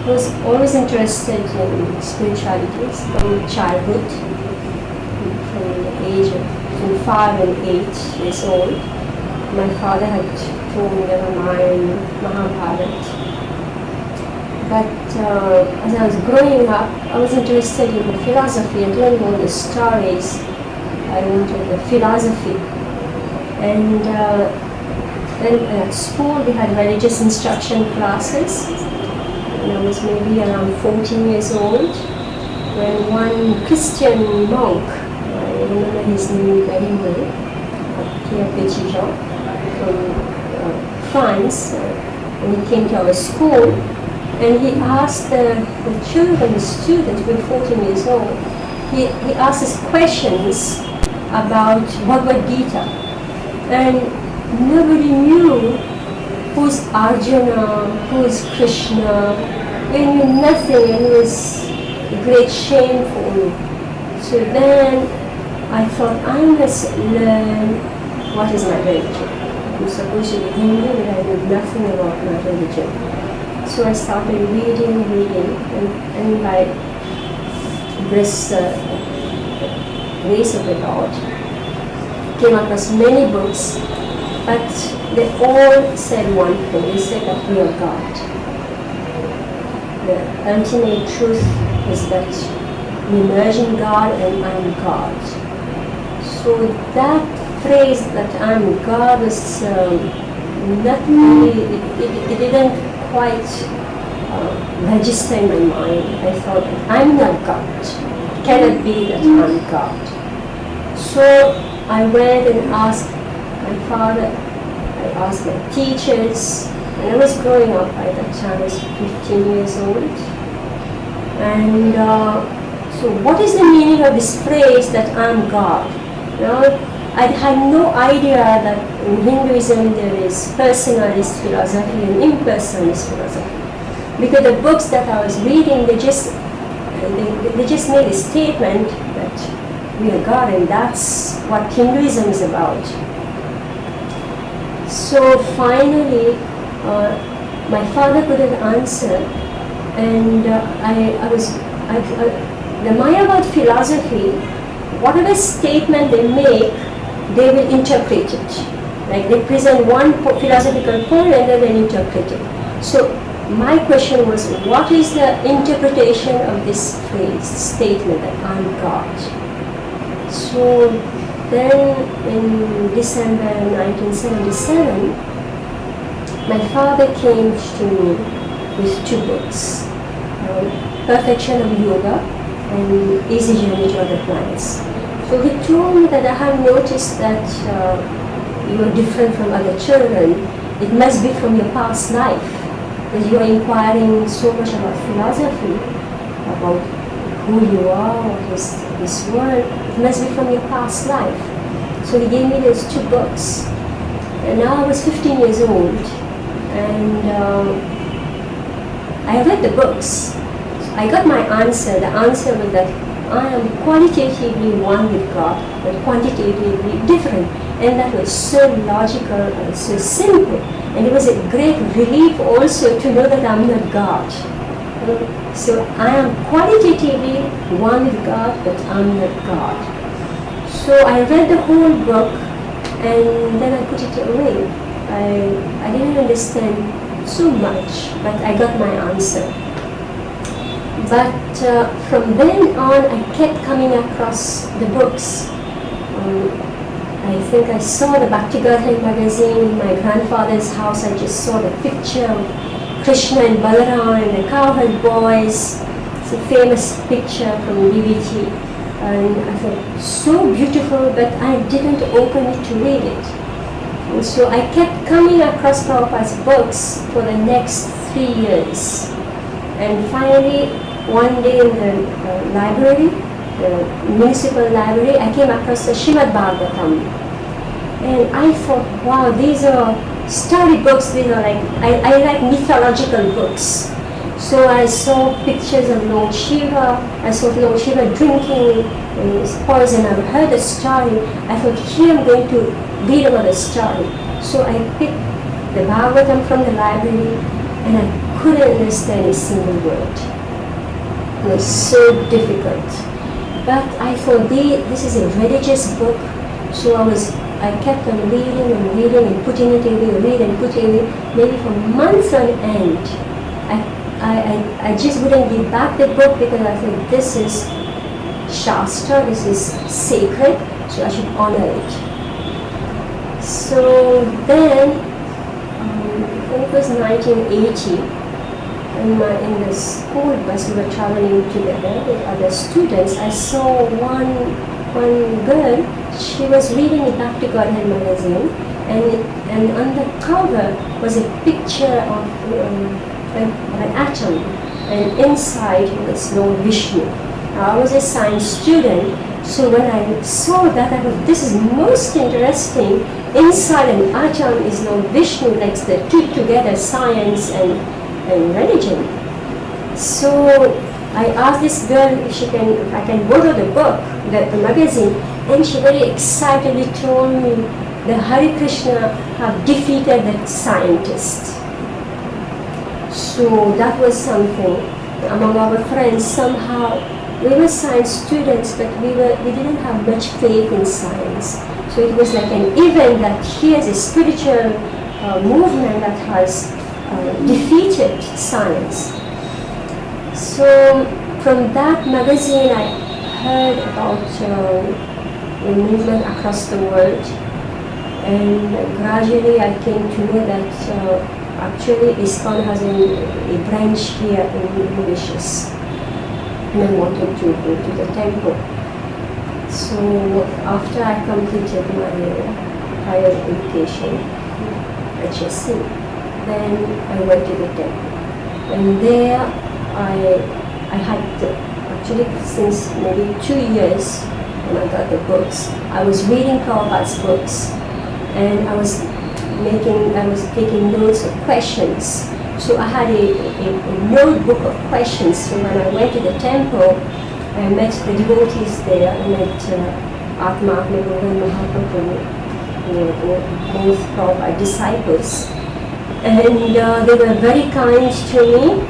was always interested in spirituality from childhood, from the age of between 5 and 8 years old. My father had told me the Ramayana, Mahabharata. But as I was growing up, I was interested in the philosophy. I didn't know the stories. I wanted the philosophy. And then at school we had religious instruction classes. And I was maybe around 14 years old when one Christian monk, I remember his name very well, Pierre Petit-Jean, from France, and he came to our school. And he asked the children, the students, who were 14 years old, he asked us questions about Bhagavad Gita. And nobody knew who's Arjuna, who's Krishna. We knew nothing, and it was a great shame for me. So then I thought, I must learn what is my religion. I'm supposed to be Hindu, but I knew nothing about my religion. So I started reading, and by this grace of the Lord, came across many books, but they all said one thing. They said that we are God. The ultimate truth is that we merge in God and I'm God. So that phrase that I'm God was not really, it didn't quite register in my mind. I thought, I'm not God. It cannot be that I'm God. So I went and asked my father, I asked my teachers, and I was growing up by that time. I was 15 years old. And so what is the meaning of this phrase that I'm God? You know, I had no idea that in Hinduism there is personalist philosophy and impersonalist philosophy. Because the books that I was reading, they just made a statement that we are God, and that's what Hinduism is about. So finally, my father couldn't answer, and the Mayavad philosophy, whatever statement they make, they will interpret it. Like they present one philosophical point and then they interpret it. So my question was, what is the interpretation of this phrase, statement that I'm God? So then in December 1977, my father came to me with 2 books, Perfection of Yoga and Easy Journey to Other Planets. So he told me that I have noticed that you are different from other children. It must be from your past life, because you are inquiring so much about philosophy, about who you are, what is this world. It must be from your past life. So he gave me those 2 books. And now I was 15 years old, and I read the books. I got my answer. The answer was that I am qualitatively one with God, but quantitatively different. And that was so logical and so simple. And it was a great relief also to know that I'm not God. So I am qualitatively one with God, but I'm not God. So I read the whole book, and then I put it away. I didn't understand so much, but I got my answer. But from then on, I kept coming across the books. I think I saw the Bhakti Garden magazine in my grandfather's house. I just saw the picture of Krishna and Balaram and the cowherd boys. It's a famous picture from DVT. And I thought, so beautiful, but I didn't open it to read it. And so I kept coming across Prabhupada's books for the next 3 years. And finally, one day in the library, the municipal library, I came across the Srimad Bhagavatam. And I thought, wow, these are story books, these are like, I like mythological books. So I saw pictures of Lord Shiva, I saw Lord Shiva drinking his poison, I heard a story. I thought, here I'm going to read about the story. So I picked the Bhagavatam from the library, and I couldn't understand a single word. It was so difficult. But I thought this is a religious book, so I kept on reading and putting it away, read and put it away, maybe for months on end. I just wouldn't give back the book because I thought this is Shastra, this is sacred, so I should honor it. So then, I think it was 1980, in the school bus we were traveling together with other students. I saw one girl. She was reading a Back to Godhead magazine, and on the cover was a picture of an atom, and inside was Lord Vishnu. Now, I was a science student, so when I saw that, I thought, this is most interesting. Inside an atom is Lord Vishnu, like the two together, science and religion. So I asked this girl if I can borrow the book, the magazine, and she very excitedly told me the Hare Krishna have defeated the scientist. So that was something among our friends. Somehow we were science students, but we didn't have much faith in science. So it was like an event that here's a spiritual movement that has defeated science. So from that magazine I heard about the movement across the world, and gradually I came to know that actually ISKCON has a branch here in Mauritius, and I wanted to go to the temple. So after I completed my higher education, HSC, then I went to the temple, and there I had actually since maybe 2 years when I got the books, I was reading Prabhupada's books, and I was taking notes of questions. So I had a notebook of questions. So when I went to the temple, I met the devotees there. I met Atma and Mahaprabhu, who were both Prabhupada disciples. And they were very kind to me.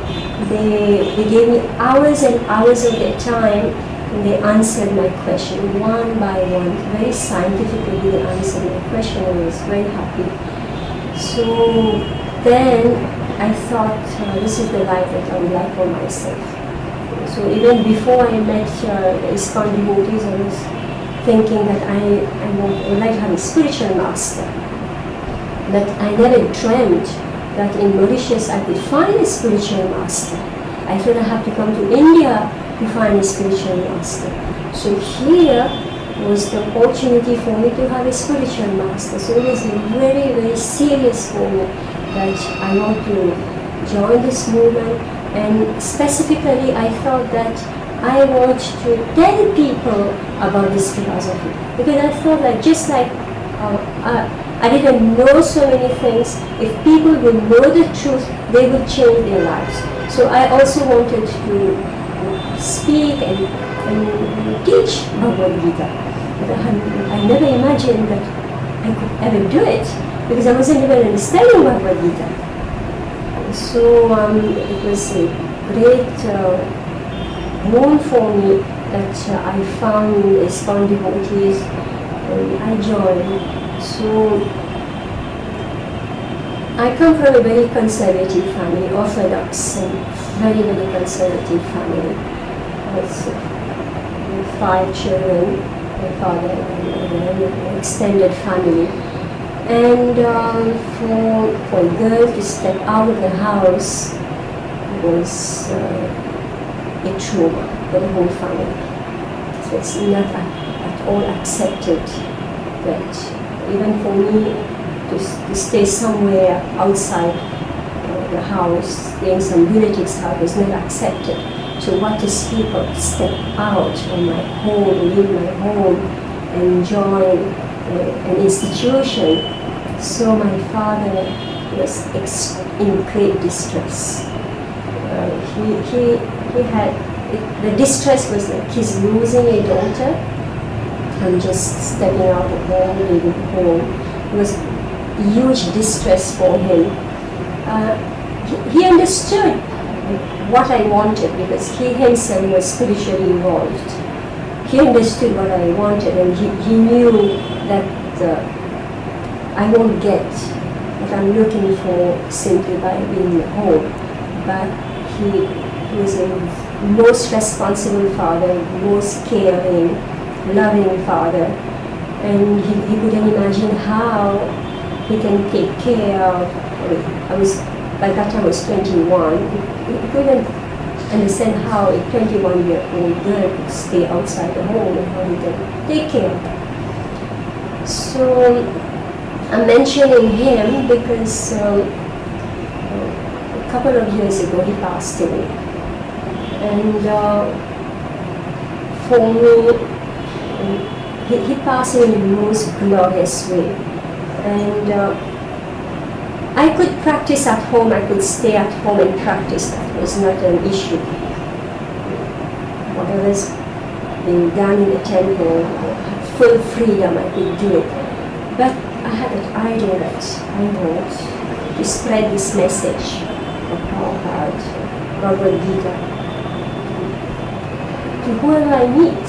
They gave me hours and hours of their time, and they answered my question one by one. Very scientifically they answered my question, and I was very happy. So then I thought, this is the life that I would like for myself. So even before I met ISKCON devotees, I was thinking that I would like to have a spiritual master. But I never dreamt that in Mauritius I could find a spiritual master. I thought I had to come to India to find a spiritual master. So here was the opportunity for me to have a spiritual master. So it was very, very serious for me that I want to join this movement, and specifically I thought that I want to tell people about this philosophy, because I thought that just like I didn't know so many things, if people will know the truth, they will change their lives. So I also wanted to speak and teach Bhagavad Gita. But I never imagined that I could ever do it, because I wasn't even understanding Bhagavad Gita. So it was a great boon for me that I found ISKCON devotees and I joined. So I come from a very conservative family, orthodox and very, very conservative family. I was with 5 children, my father and an extended family. And for a girl to step out of the house was a trauma for the whole family. So it's not at all accepted that even for me to stay somewhere outside the house, in some relative's house, was not accepted. So what to speak of, step out of my home, leave my home, and join an institution. So my father was in great distress. He had, the distress was like he's losing a daughter and just stepping out of home, leaving home. It was huge distress for him. he understood what I wanted because he himself was spiritually involved. He understood what I wanted, and he knew that I won't get what I'm looking for simply by being home. But he was a most responsible father, most caring, loving father, and he couldn't imagine how he can take care of. By that time I was 21. He couldn't understand how a 21-year-old girl could stay outside the home and how he can take care of her. So I'm mentioning him because a couple of years ago he passed away. And for me, he passed in the most glorious way. And I could practice at home, I could stay at home and practice. That was not an issue. Whatever's being done in the temple, full freedom, I could do it. But I had an idea that I want to spread this message of Prabhupada, Bhagavad Gita, to whoever I meet.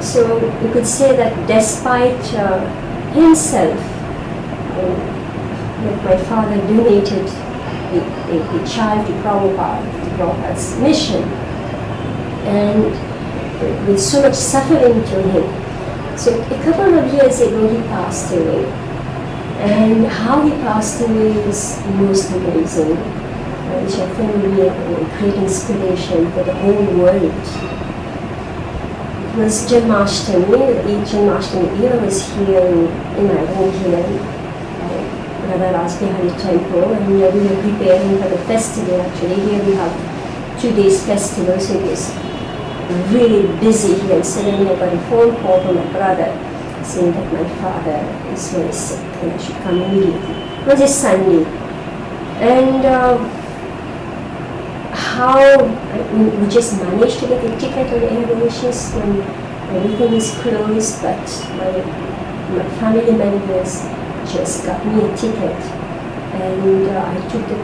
So you could say that despite himself, my father donated a child to Prabhupada's mission, and with so much suffering to him. So a couple of years ago he passed away, and how he passed away is most amazing, which I think will be a great inspiration for the whole world. It was Janmashtami, the 8th Janmashtami year. I was here in my home here. Lalasa Devi temple, and we were preparing for the festival. Actually, here we have 2 days festival, so it was really busy here. And suddenly I got a phone call from my brother saying that my father is very sick and I should come immediately. It was a Sunday, and we just managed to get a ticket on the air Mauritius when everything is closed, but my family members just got me a ticket, and I took the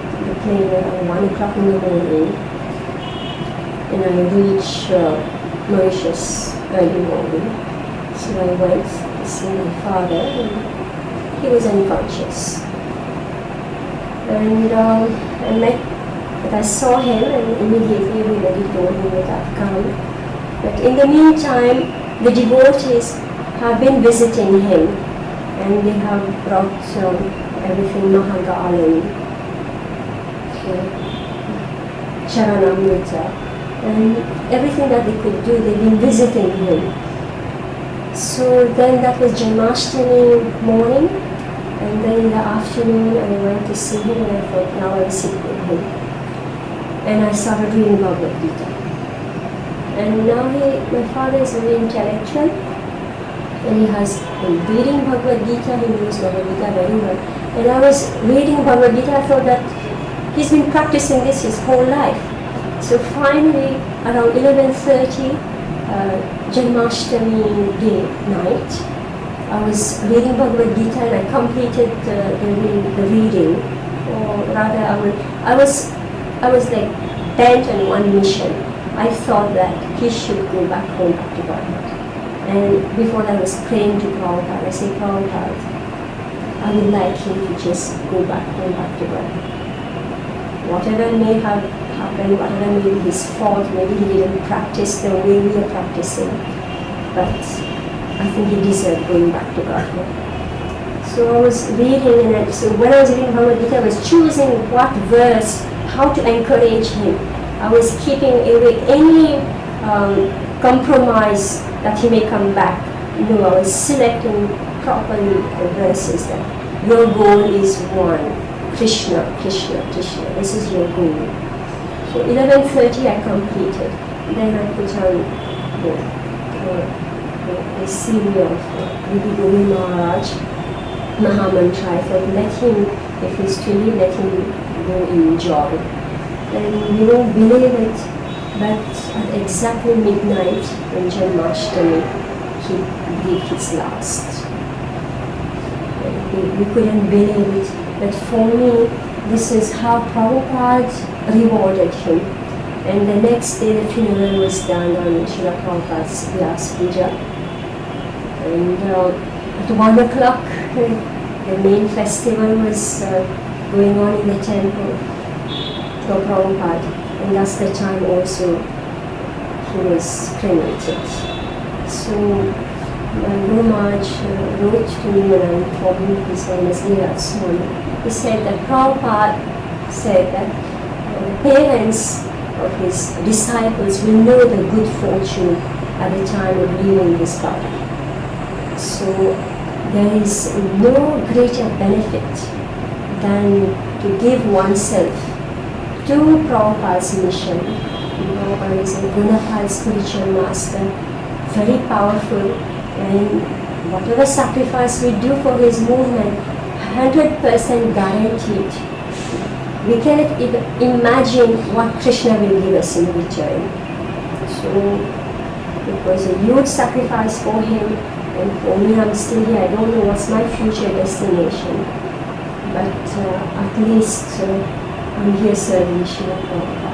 plane around 1 o'clock in the morning, and I reached Mauritius early morning. So I went to see my father, and he was unconscious. And I saw him, and immediately everybody told me that I've come. But in the meantime, the devotees have been visiting him, and they have brought everything, Mahagalan, Charanamrita, and everything that they could do. They've been visiting him. So then that was Janmashtami morning, and then in the afternoon I went to see him, and I thought, now I'll sit with him. And I started reading Bhagavad Gita. And now my father is very intellectual, and he has been reading Bhagavad Gita. He knows Bhagavad Gita very well. And I was reading Bhagavad Gita, I thought that he's been practicing this his whole life. So finally, around 11:30, Janmashtami day night, I was reading Bhagavad Gita, and I completed the reading. Or rather, I was like bent on one mission. I thought that he should go back home, back to Godhead. And before that I was praying to Prabhupada. I said, Prabhupada, I would like him to just go back home, back to God. Whatever may have happened, whatever may be his fault, maybe he didn't practice the way we are practicing, but I think he deserved going back to God. So I was reading, and so when I was reading Bhagavad Gita, I was choosing what verse, how to encourage him. I was keeping away any compromise that he may come back. No, I was selecting properly the verses that your goal is one, Krishna, Krishna, Krishna. This is your goal. So 11:30 I completed. Then I put on the CD of Ruby Govind Maharaj, Mahamantra. I thought, let him, if he's too late, let him go enjoy. And you won't believe it, but at exactly midnight on Janmashtami, he breathed his last. We couldn't believe it, but for me, this is how Prabhupada rewarded him. And the next day the funeral was done on Srila Prabhupada's Vyas Puja. And at 1 o'clock, the main festival was going on in the temple for Prabhupada. And that's the time also he was cremated. So my Guru Maharaj wrote to me when I informed him his name is Neeraj Swami. He said that Prabhupada said that the parents of his disciples will know the good fortune at the time of leaving this body. So there is no greater benefit than to give oneself to Prabhupada's mission. Prabhupada is a bona fide spiritual master, very powerful, and whatever sacrifice we do for his movement, 100% guaranteed. We cannot even imagine what Krishna will give us in return. So it was a huge sacrifice for him, and for me, I'm still here. I don't know what's my future destination, but at least I'm here serving Srila Prabhupada.